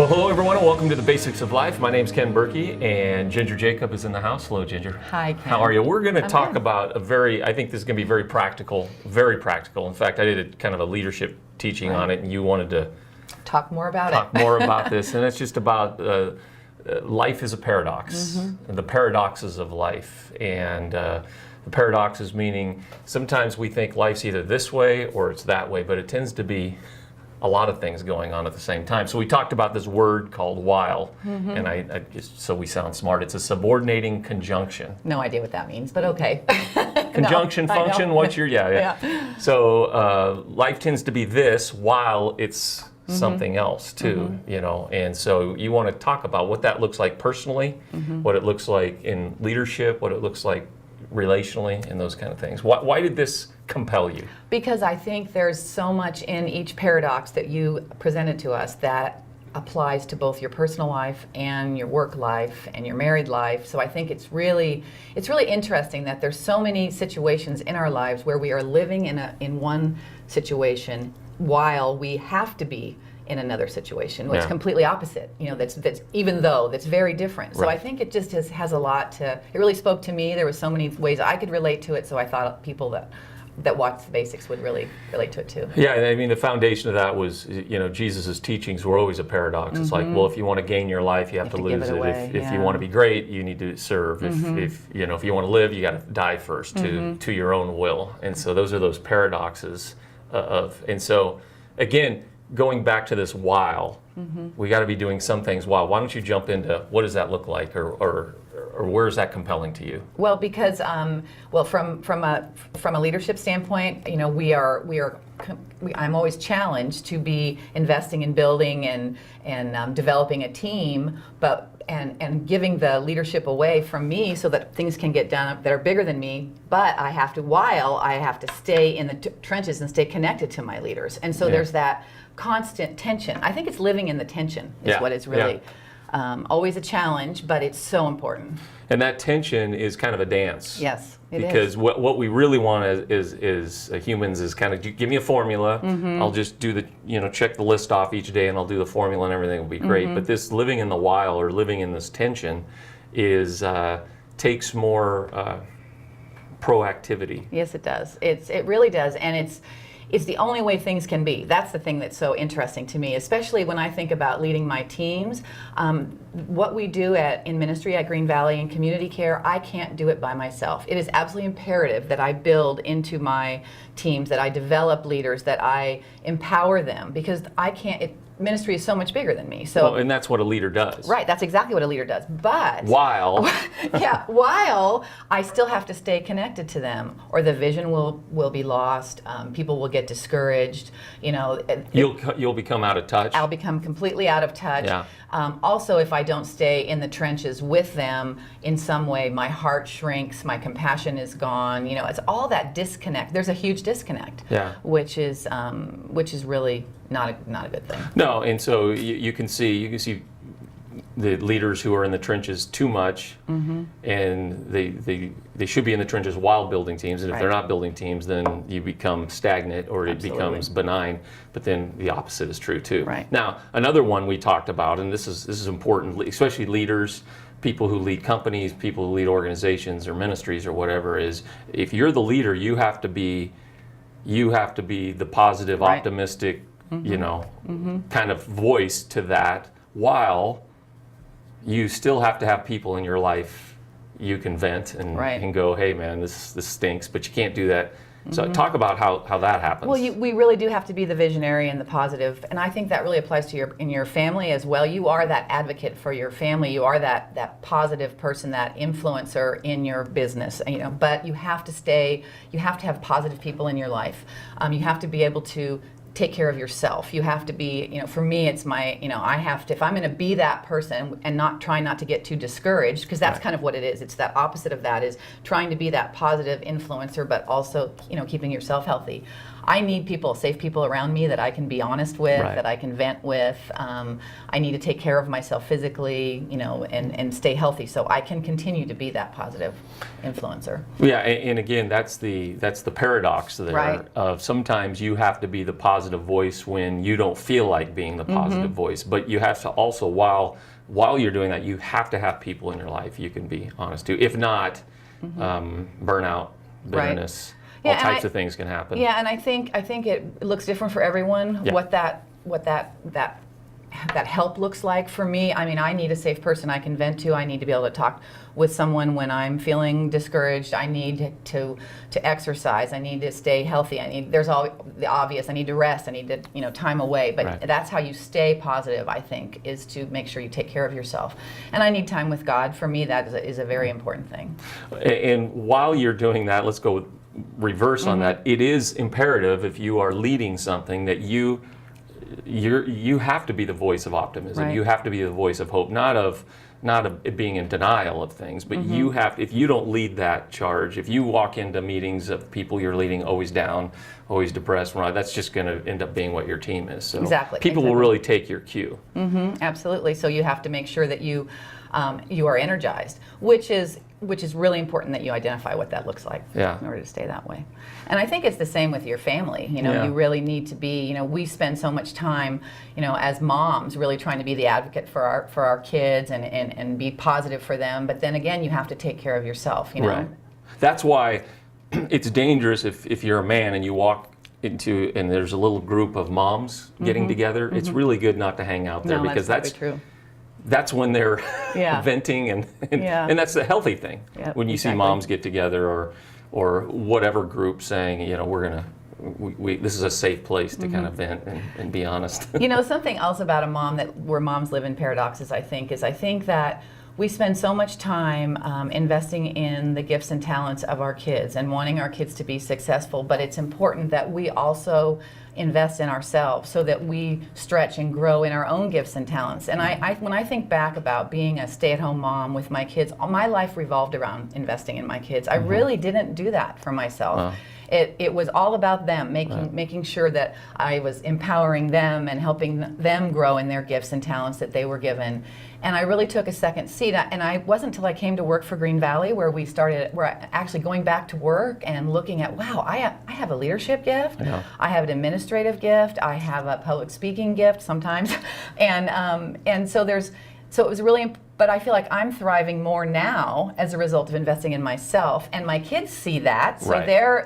Well, hello everyone and welcome to the Basics of Life. My name's Ken Burkey and Ginger Jacob is in the house. Hello, Ginger. Hi, Ken. How are you? We're going to talk good. about I think this is going to be very practical, very practical. In fact, I did a kind of a leadership teaching on it and you wanted to talk more about talk more about this. And it's just about life is a paradox, the paradoxes of life. And the paradoxes meaning sometimes we think life's either this way or it's that way, but it tends to be a lot of things going on at the same time. So we talked about this word called while, and I just so we sound smart, it's a subordinating conjunction. No idea what that means, but okay. Conjunction, No, function, what's your, yeah. So life tends to be this while it's something else too, you know, and so you want to talk about what that looks like personally, what it looks like in leadership, what it looks like relationally, and those kind of things. Why did this compel you? Because I think there's so much in each paradox that you presented to us that applies to both your personal life and your work life and your married life. So I think it's really interesting that there's so many situations in our lives where we are living in one situation while we have to be in another situation, which is completely opposite. You know, that's very different. So Right. I think it just has a lot to. It really spoke to me. There were so many ways I could relate to it. So I thought people that watch the basics would really relate to it too. Yeah, I mean the foundation of that was, you know, Jesus' teachings were always a paradox. It's like, well, if you want to gain your life, you have to lose it. Away. If you want to be great, you need to serve. If you know, if you want to live, you got to die first to your own will. And so those are those paradoxes and so again, going back to this while, we got to be doing some things while. Why don't you jump into what does that look like, or where is that compelling to you? Well, because from a leadership standpoint, you know, I'm always challenged to be investing in building and developing a team, but and giving the leadership away from me so that things can get done that are bigger than me. But I have to stay in the trenches and stay connected to my leaders, and so there's that constant tension. I think it's living in the tension is what is really always a challenge, but it's so important. And that tension is kind of a dance. Yes, it because is. what we really want is humans is kind of give me a formula. I'll just do check the list off each day, and I'll do the formula, and everything will be great. But this living in the while or living in this tension takes more proactivity. Yes, it does. It really does, and it's the only way things can be. That's the thing that's so interesting to me, especially when I think about leading my teams. What we do in ministry at Green Valley and community care, I can't do it by myself. It is absolutely imperative that I build into my teams, that I develop leaders, that I empower them, because I can't. Ministry is so much bigger than me. So, and that's what a leader does. Right, that's exactly what a leader does. But while I still have to stay connected to them, or the vision will be lost. People will get discouraged. You know, you'll become out of touch. I'll become completely out of touch. Yeah. Also, if I don't stay in the trenches with them in some way, my heart shrinks, my compassion is gone. You know, it's all that disconnect. There's a huge disconnect. Yeah. Which is really not a good thing. No, and so you can see the leaders who are in the trenches too much, and they should be in the trenches while building teams. And if they're not building teams, then you become stagnant, or it becomes benign. But then the opposite is true too. Right. Now, another one we talked about, and this is important, especially leaders, people who lead companies, people who lead organizations or ministries or whatever, is if you're the leader, you have to be the positive, optimistic, kind of voice to that, while you still have to have people in your life you can vent and go, hey man, this stinks, but you can't do that. So talk about how that happens. Well, we really do have to be the visionary and the positive, and I think that really applies to in your family as well. You are that advocate for your family. You are that positive person, that influencer in your business. You know, but you have to have positive people in your life. You have to be able to take care of yourself. You have to be, you know, for me, it's I have to, if I'm going to be that person and try not to get too discouraged, because that's kind of what it is. It's that opposite of that, is trying to be that positive influencer, but also, keeping yourself healthy. I need safe people around me that I can be honest with, that I can vent with. I need to take care of myself physically, and stay healthy so I can continue to be that positive influencer. Yeah, and again, that's the paradox there of sometimes you have to be the positive positive voice when you don't feel like being the positive voice. But you have to also, while you're doing that, you have to have people in your life you can be honest to. If not, burnout, bitterness, all types of things can happen. Yeah, and I think it looks different for everyone. What that help looks like for me. I mean, I need a safe person I can vent to. I need to be able to talk with someone when I'm feeling discouraged. I need to exercise. I need to stay healthy. There's all the obvious. I need to rest. I need to, time away. But that's how you stay positive, I think, is to make sure you take care of yourself. And I need time with God. For me, that is a very important thing. And while you're doing that, let's go reverse on that. It is imperative, if you are leading something, that you have to be the voice of optimism. You have to be the voice of hope, not of it being in denial of things, but you have. If you don't lead that charge, if you walk into meetings of people you're leading always down, always depressed, that's just going to end up being what your team is. So people will really take your cue. Absolutely. So you have to make sure that you are energized, which is really important, that you identify what that looks like in order to stay that way. And I think it's the same with your family. You really need to be, we spend so much time, as moms, really trying to be the advocate for our kids and be positive for them. But then again, you have to take care of yourself, Right. That's why it's dangerous if you're a man and you walk into, and there's a little group of moms getting together. It's really good not to hang out there, because that's true. That's when they're venting, and that's the healthy thing. When you see moms get together, or whatever group saying, this is a safe place to kind of vent and be honest. Something else about where moms live in paradoxes, I think that we spend so much time investing in the gifts and talents of our kids and wanting our kids to be successful, but it's important that we also invest in ourselves so that we stretch and grow in our own gifts and talents. And when I think back about being a stay-at-home mom with my kids, my life revolved around investing in my kids. I really didn't do that for myself. Wow. It was all about them, making sure that I was empowering them and helping them grow in their gifts and talents that they were given. And I really took a second seat. And I wasn't until I came to work for Green Valley where we're actually going back to work and looking at, wow, I have a leadership gift. I have an administrative gift. I have a public speaking gift sometimes. And so it was really, but I feel like I'm thriving more now as a result of investing in myself, and my kids see that, so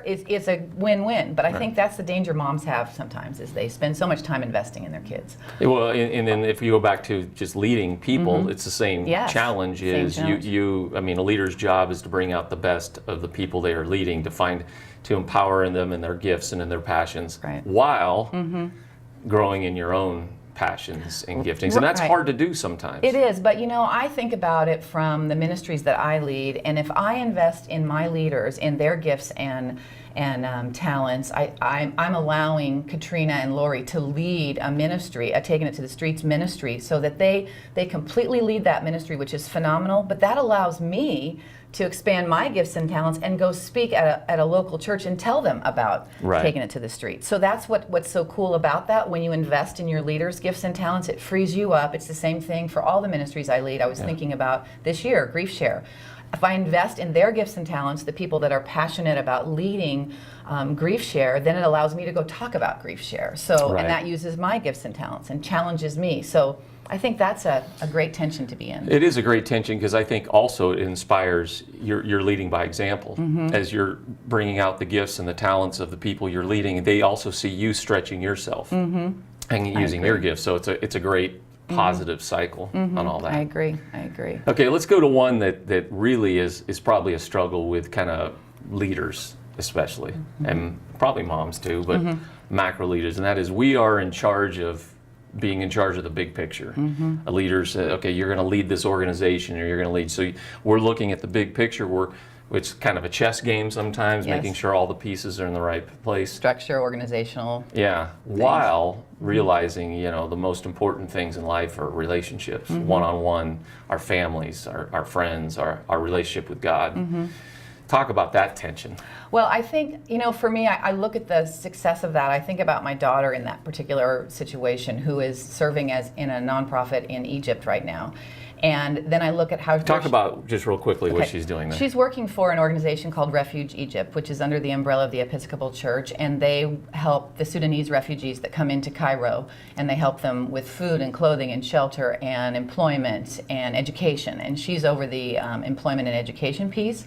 it's a win-win. But I think that's the danger moms have sometimes, is they spend so much time investing in their kids. Well, and then if you go back to just leading people, it's the same challenge. A leader's job is to bring out the best of the people they are leading, to empower them in their gifts and in their passions, while growing in your own passions and giftings, and that's hard to do sometimes. It is, but I think about it from the ministries that I lead, and if I invest in my leaders, in their gifts and talents, I'm allowing Katrina and Lori to lead a ministry, a Taking It to the Streets ministry, so that they completely lead that ministry, which is phenomenal. But that allows me to expand my gifts and talents and go speak at a local church and tell them about Taking It to the Streets. So that's what's so cool about that. When you invest in your leaders' gifts and talents, it frees you up. It's the same thing for all the ministries I lead. I was thinking about this year, Grief Share. If I invest in their gifts and talents, the people that are passionate about leading Grief Share, then it allows me to go talk about Grief Share. So, and that uses my gifts and talents and challenges me. So I think that's a great tension to be in. It is a great tension, because I think also it inspires, you're leading by example. As you're bringing out the gifts and the talents of the people you're leading, they also see you stretching yourself and using your gifts. So it's a great positive cycle on all that. I agree. Okay, let's go to one that really is probably a struggle with kind of leaders especially, and probably moms too, but macro leaders, and that is, we are being in charge of the big picture. A leader said, okay, you're going to lead this organization, or you're going to lead. So we're looking at the big picture. It's kind of a chess game sometimes, making sure all the pieces are in the right place. Structure, organizational. Yeah, while realizing, the most important things in life are relationships, one-on-one, our families, our friends, our relationship with God. Talk about that tension. Well, I think, for me, I look at the success of that. I think about my daughter in that particular situation, who is serving in a nonprofit in Egypt right now. And then I look at how Talk about just real quickly what she's doing there. She's working for an organization called Refuge Egypt, which is under the umbrella of the Episcopal Church, and they help the Sudanese refugees that come into Cairo, and they help them with food and clothing and shelter and employment and education. And she's over the employment and education piece.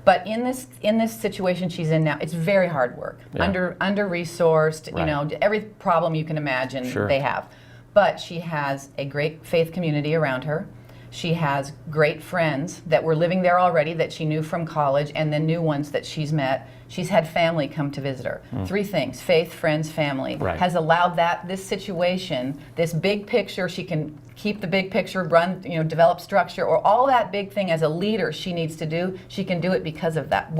But in this situation she's in now, it's very hard work, under-resourced, Right. every problem you can imagine Sure. they have. But she has a great faith community around her. She has great friends that were living there already that she knew from college, and then new ones that she's met. She's had family come to visit her. 3 things: faith, friends, family. Right. Has allowed this situation, this big picture, she can keep the big picture, develop structure, or all that big thing as a leader she needs to do, she can do it because of that,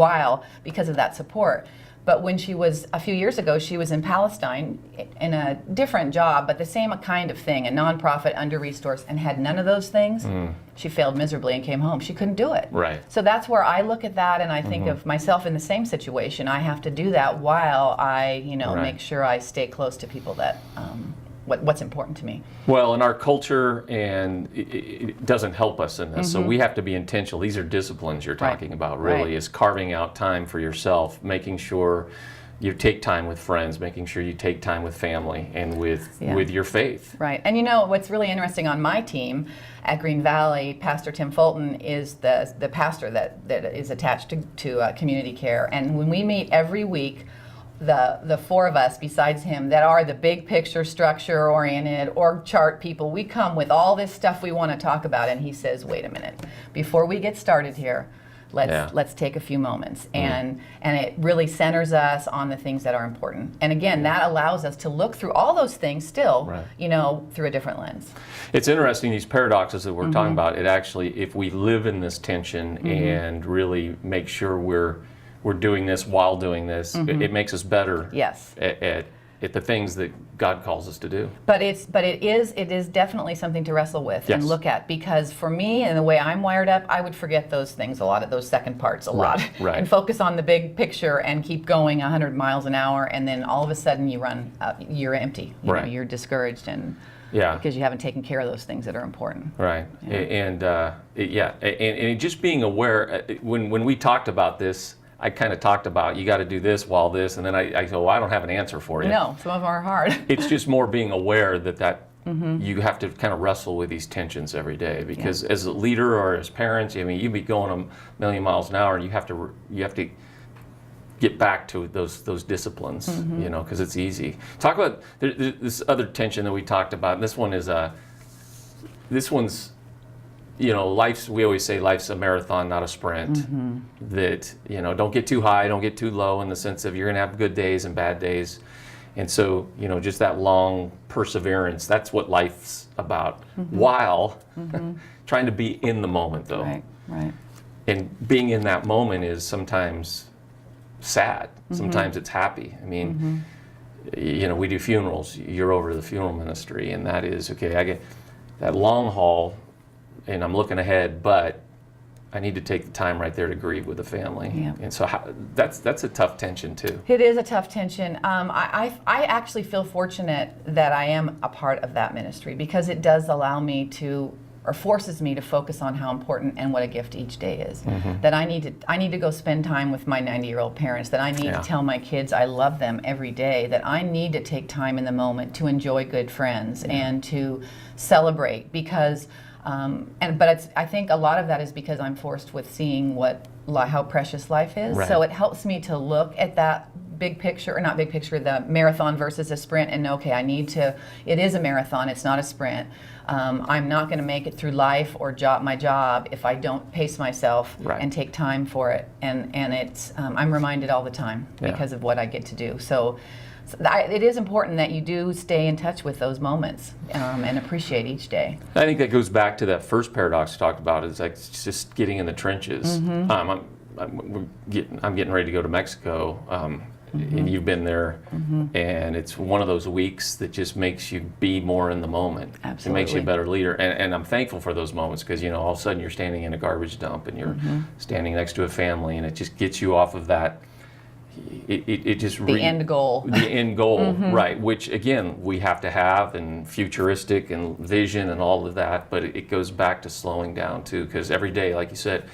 because of that support. But when she was, a few years ago, she was in Palestine in a different job, but the same kind of thing, a nonprofit, under-resourced, and had none of those things. She failed miserably and came home. She couldn't do it. Right. So that's where I look at that, and I think of myself in the same situation. I have to do that while I, Right. make sure I stay close to people that, what's important to me. Well, in our culture, and it doesn't help us in this, so we have to be intentional. These are disciplines you're talking about, really, Right. is carving out time for yourself, making sure you take time with friends, making sure you take time with family and with your faith. Right. And what's really interesting on my team at Green Valley, Pastor Tim Fulton is the pastor that is attached to community care. And when we meet every week, the 4 of us besides him that are the big picture, structure oriented, org chart people, we come with all this stuff we want to talk about, and he says, wait a minute, before we get started here, let's take a few moments. And it really centers us on the things that are important. And again, that allows us to look through all those things still, through a different lens. It's interesting, these paradoxes that we're talking about, it actually, if we live in this tension and really make sure we're doing this while doing this, it makes us better Yes. at the things that God calls us to do. But it is definitely something to wrestle with and look at, because for me and the way I'm wired up, I would forget those things a lot, of those second parts a lot, Right. and focus on the big picture and keep going 100 miles an hour, and then all of a sudden you're empty. You're discouraged, and because you haven't taken care of those things that are important. Right. And just being aware, when we talked about this, I kind of talked about you got to do this while this, and then I go, well, I don't have an answer for you. No, some of them are hard. It's just more being aware that you have to kind of wrestle with these tensions every day, because as a leader or as parents, you'd be going a million miles an hour, and you have to get back to those disciplines, because it's easy. Talk about this other tension that we talked about. And this one's. We always say life's a marathon, not a sprint. That, don't get too high, don't get too low, in the sense of you're going to have good days and bad days. And so, just that long perseverance, that's what life's about, while trying to be in the moment, though. Right. And being in that moment is sometimes sad, sometimes it's happy. We do funerals, you're over the funeral ministry, and that is, okay, I get that long haul, and I'm looking ahead, but I need to take the time right there to grieve with the family. Yeah. And so that's a tough tension too. It is a tough tension. I actually feel fortunate that I am a part of that ministry, because it does allow me to, or forces me to, focus on how important and what a gift each day is. That I need to go spend time with my 90-year-old parents, that I need to tell my kids I love them every day, that I need to take time in the moment to enjoy good friends and to celebrate, because I think a lot of that is because I'm forced with seeing how precious life is. Right. So it helps me to look at that big picture, or not big picture, the marathon versus a sprint, and okay, it is a marathon, it's not a sprint. I'm not going to make it through life or my job if I don't pace myself and take time for it. And it's I'm reminded all the time because of what I get to do. So it is important that you do stay in touch with those moments and appreciate each day. I think that goes back to that first paradox we talked about, is like just getting in the trenches. I'm getting ready to go to Mexico, and you've been there, and it's one of those weeks that just makes you be more in the moment. Absolutely. It makes you a better leader, and I'm thankful for those moments, because all of a sudden you're standing in a garbage dump, and you're standing next to a family, and it just gets you off of that. it just the end goal. The end goal, right? Which again we have to have, and futuristic and vision and all of that. But it goes back to slowing down too, because every day, like you said,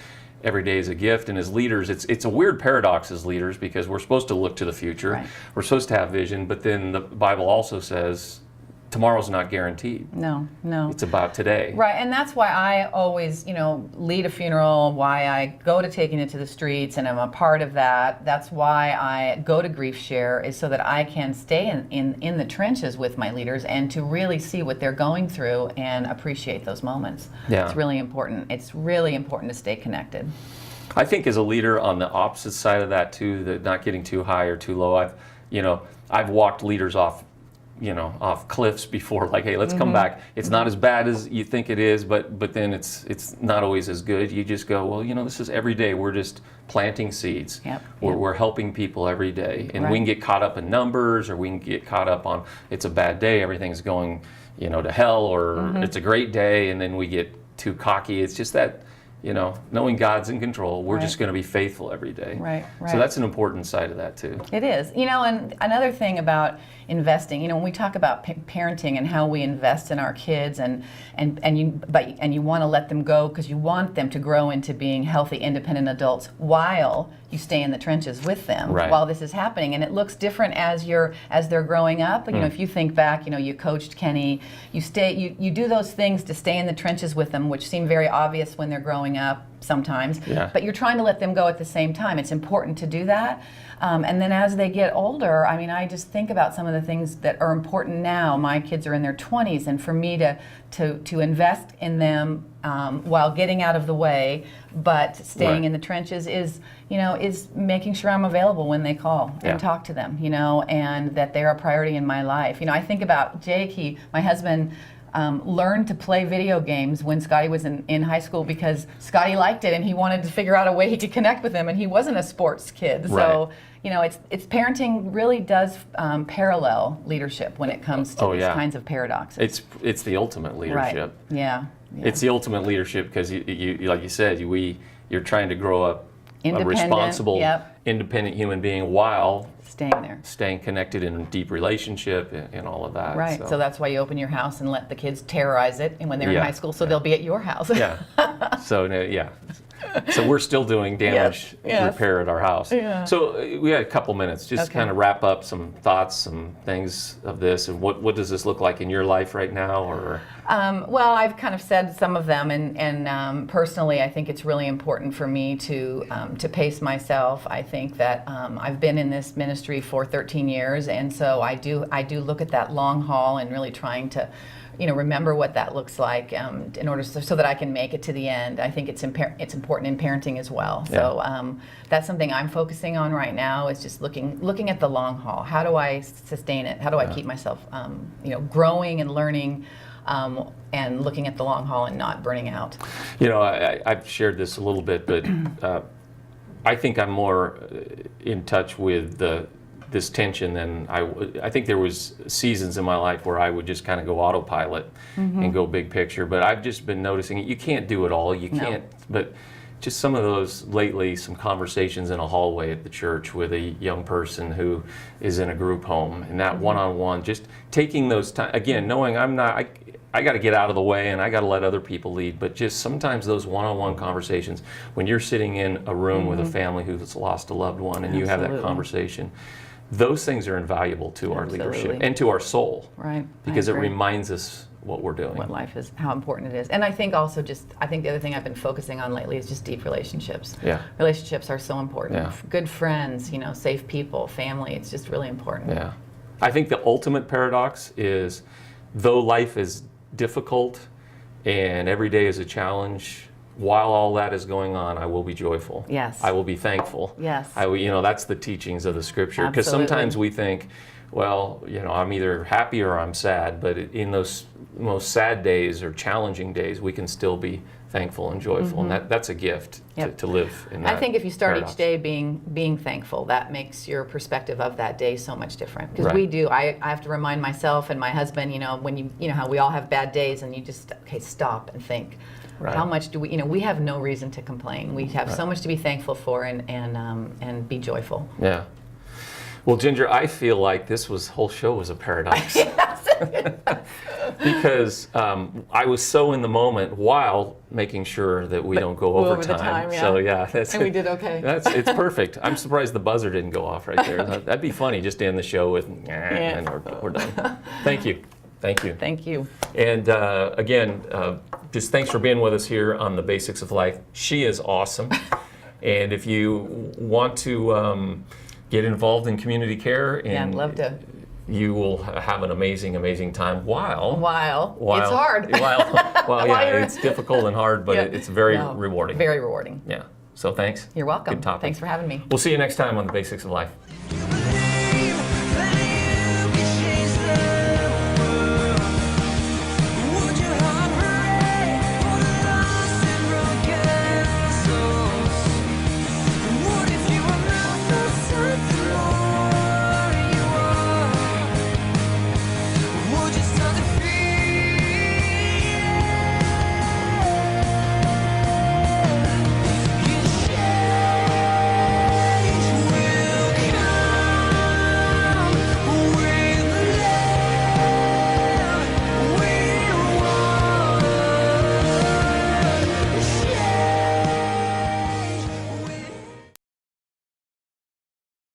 every day is a gift. And as leaders, it's a weird paradox as leaders, because we're supposed to look to the future, Right. we're supposed to have vision, but then the Bible also says tomorrow's not guaranteed. No. It's about today. Right, and that's why I always, lead a funeral, why I go to Taking It to the Streets, and I'm a part of that. That's why I go to Grief Share, is so that I can stay in the trenches with my leaders and to really see what they're going through and appreciate those moments. Yeah. It's really important. It's really important to stay connected. I think as a leader, on the opposite side of that too, that not getting too high or too low, I've walked leaders off cliffs before, like, hey, let's come back. It's not as bad as you think it is, but then it's not always as good. You just go, well, this is every day. We're just planting seeds. Yep. We're helping people every day. And Right. we can get caught up in numbers, or we can get caught up on it's a bad day, everything's going, to hell, or it's a great day, and then we get too cocky. It's just that, knowing God's in control, we're Right. just going to be faithful every day. Right. So that's an important side of that too. It is. And another thing about investing, when we talk about parenting and how we invest in our kids, and you want to let them go because you want them to grow into being healthy, independent adults while you stay in the trenches with them Right. while this is happening. And it looks different as they're growing up. If you think back, you coached Kenny, you do those things to stay in the trenches with them, which seem very obvious when they're growing up sometimes, Yeah. but you're trying to let them go at the same time. It's important to do that. And then as they get older, I just think about some of the things that are important now. My kids are in their 20s, and for me to invest in them while getting out of the way, but staying Right. in the trenches is making sure I'm available when they call Yeah. and talk to them, and that they're a priority in my life. I think about Jake, my husband, learned to play video games when Scotty was in high school because Scotty liked it and he wanted to figure out a way he could connect with him, and he wasn't a sports kid. So, it's parenting really does parallel leadership when it comes to these kinds of paradoxes. It's the ultimate leadership. Right. Yeah. It's the ultimate leadership because you like you said, you're trying to grow up a Independent, responsible, yep. independent human being while staying connected in a deep relationship and all of that. Right. So that's why you open your house and let the kids terrorize it, and when they're in high school, so they'll be at your house. Yeah. So we're still doing damage repair at our house. Yeah. So we had a couple minutes, just kind of wrap up some thoughts, some things of this, and what does this look like in your life right now, or? Well, I've kind of said some of them, and personally, I think it's really important for me to pace myself. I think that I've been in this ministry for 13 years, and so I do look at that long haul and really trying to, remember what that looks like in order so that I can make it to the end. I think it's important in parenting as well. Yeah. So that's something I'm focusing on right now, is just looking at the long haul. How do I sustain it? How do I keep myself, growing and learning? And looking at the long haul and not burning out. I've shared this a little bit, but I think I'm more in touch with this tension than I think there was seasons in my life where I would just kind of go autopilot and go big picture, but I've just been noticing you can't do it all. You can't, but just some of those lately, some conversations in a hallway at the church with a young person who is in a group home, and that one-on-one, just taking those time, again, knowing I got to get out of the way and I got to let other people lead, but just sometimes those one-on-one conversations, when you're sitting in a room with a family who's lost a loved one and you have that conversation, those things are invaluable to our leadership and to our soul. Right. Because it reminds us what we're doing. What life is, how important it is. And I think also the other thing I've been focusing on lately is just deep relationships. Yeah. Relationships are so important. Yeah. Good friends, safe people, family, it's just really important. Yeah. I think the ultimate paradox is, though life is difficult and every day is a challenge, while all that is going on, I will be joyful. Yes. I will be thankful. Yes. I will, that's the teachings of the scripture. Because sometimes we think, well, I'm either happy or I'm sad, but in those most sad days or challenging days, we can still be thankful and joyful, and that's a gift to live in that. I think if you start paradox. each day being thankful, that makes your perspective of that day so much different. Because Right. we do. I have to remind myself and my husband, when you know how we all have bad days, and you just stop and think. Right. How much do we have no reason to complain. We have so much to be thankful for and be joyful. Yeah. Well, Ginger, I feel like this whole show was a paradox. Because I was so in the moment while making sure that we don't go over the time. time, yeah. So yeah, And we did okay. It's perfect. I'm surprised the buzzer didn't go off right there. That'd be funny, just to end the show with, and we're done. Thank you. Thank you. Thank you. And again, just thanks for being with us here on The Basics of Life. She is awesome. And if you want to get involved in community care, and I'd love to. you will have an amazing, amazing time while It's hard. While yeah, it's difficult and hard, but it's very rewarding. Very rewarding. Yeah. So thanks. You're welcome. Good topic. Thanks for having me. We'll see you next time on The Basics of Life.